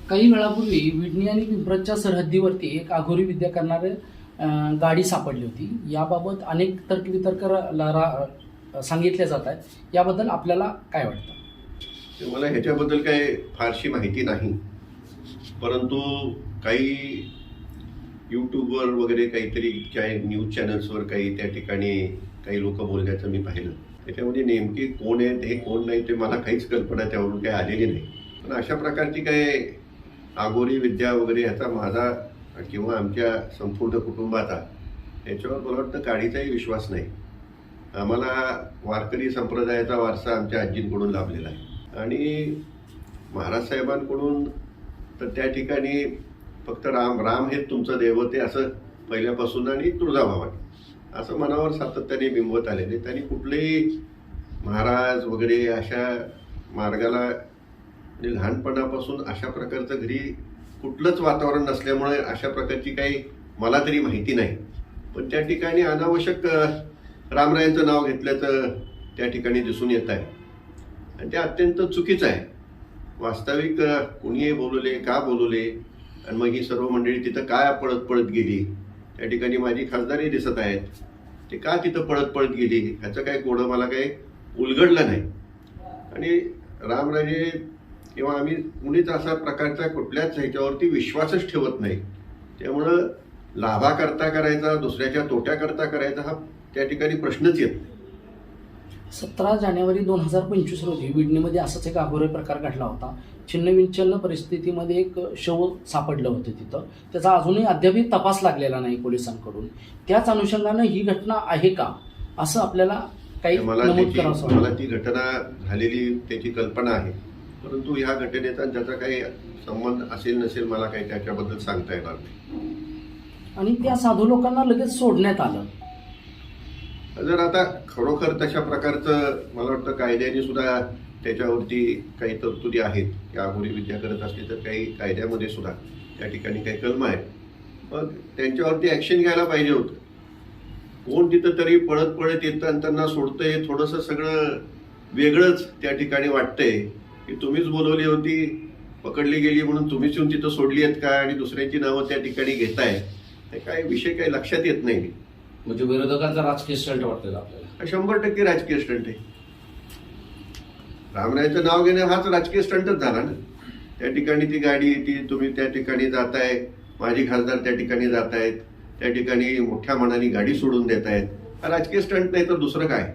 काही वेळापूर्वी विडणी आणि पिंपरजच्या सरहद्दीवरती एक आघोरी विद्या करणारे गाडी सापडली होती. याबाबत अनेक तर्कवितर्क सांगितले जात आहेत. याबद्दल आपल्याला काय वाटतं? मला ह्याच्याबद्दल काही फारशी माहिती नाही, परंतु काही यूट्यूबवर वगैरे काहीतरी काही न्यूज चॅनल्सवर काही त्या ठिकाणी काही लोक बोलण्याचं मी पाहिलं. त्याच्यामध्ये नेमकी कोण आहेत हे कोण नाही ते मला काहीच कल्पना त्यावरून काही आलेली नाही. पण अशा प्रकारची काही आगोरी विद्या वगैरे ह्याचा माझा किंवा आमच्या संपूर्ण कुटुंबाचा याच्यावर मला वाटतं काडीचाही विश्वास नाही. आम्हाला वारकरी संप्रदायाचा वारसा आमच्या आजींकडून लाभलेला आहे आणि महाराज साहेबांकडून तर त्या ठिकाणी फक्त राम राम हे तुमचं दैवत आहे असं पहिल्यापासून आणि तुळजाभवानी असं मनावर सातत्याने बिंबवत आलेले. त्यांनी कुठलेही महाराज वगैरे अशा मार्गाला म्हणजे लहानपणापासून अशा प्रकारचं घरी कुठलंच वातावरण नसल्यामुळे अशा प्रकारची काही मला तरी माहिती नाही. पण त्या ठिकाणी अनावश्यक रामरायांचं नाव घेतल्याचं त्या ठिकाणी दिसून येत आहे आणि ते अत्यंत चुकीचं आहे. वास्तविक कुणीही बोलवले का बोलवले आणि मग ही सर्व मंडळी तिथं काय पळत पळत गेली. त्या ठिकाणी माझी खासदारही दिसत आहेत. ते का तिथं पळत पळत गेली ह्याचं काय कोडं मला काही उलगडलं नाही. आणि रामराजे किंवा आम्ही कुणीच असा प्रकारचा कुठल्याच ह्याच्यावरती विश्वासच ठेवत नाही. त्यामुळं लाभाकरता करायचा दुसऱ्याच्या तोट्याकरता करायचा हा त्या ठिकाणी प्रश्नच येत नाही. 17 जानेवारी 2025 रोजी विडणीमध्ये असाच एक आघोरी प्रकार घडला होता. छिन्नविच्छिन्न परिस्थितीमध्ये एक शव सापडलं होतं तिथं. त्याचा अजूनही अद्यापही तपास लागलेला नाही पोलिसांकडून. त्याच अनुषंगानं ही घटना आहे का असं आपल्याला काही नमूद करावं. मला ती घटना झालेली त्याची कल्पना आहे, परंतु ह्या घटनेचा ज्याचा काही संबंध असेल नसेल मला काही त्याच्याबद्दल सांगता येणार नाही. आणि त्या साधू लोकांना लगेच सोडण्यात आलं. जर आता खरोखर तशा प्रकारचं मला वाटतं कायद्याने सुद्धा त्याच्यावरती काही तरतुदी आहेत की आघोरी विद्या करत असली तर काही कायद्यामध्ये सुद्धा त्या ठिकाणी काही कलम आहेत. मग त्यांच्यावरती ॲक्शन घ्यायला पाहिजे होतं. कोण तिथं तरी पळत पळत येतं आणि त्यांना सोडतंय. थोडंसं सगळं वेगळंच त्या ठिकाणी वाटतंय की तुम्हीच बोलवली होती, पकडली गेली म्हणून तुम्हीच येऊन तिथं सोडली आहेत का आणि दुसऱ्यांची नावं त्या ठिकाणी घेताय. हे काय विषय काही लक्षात येत नाही. म्हणजे विरोधकांचा राजकीय स्टंट वाटतं आपल्याला. 100% राजकीय स्टंट आहे. रामरायाचं नाव घेणं हाच राजकीय स्टंटच झाला ना. त्या ठिकाणी ती गाडी ती तुम्ही त्या ठिकाणी जाताय, माझी खासदार त्या ठिकाणी जात आहेत, त्या ठिकाणी मोठ्या मनाने गाडी सोडून देत आहेत. हा राजकीय स्टंट नाही तर दुसरं काय.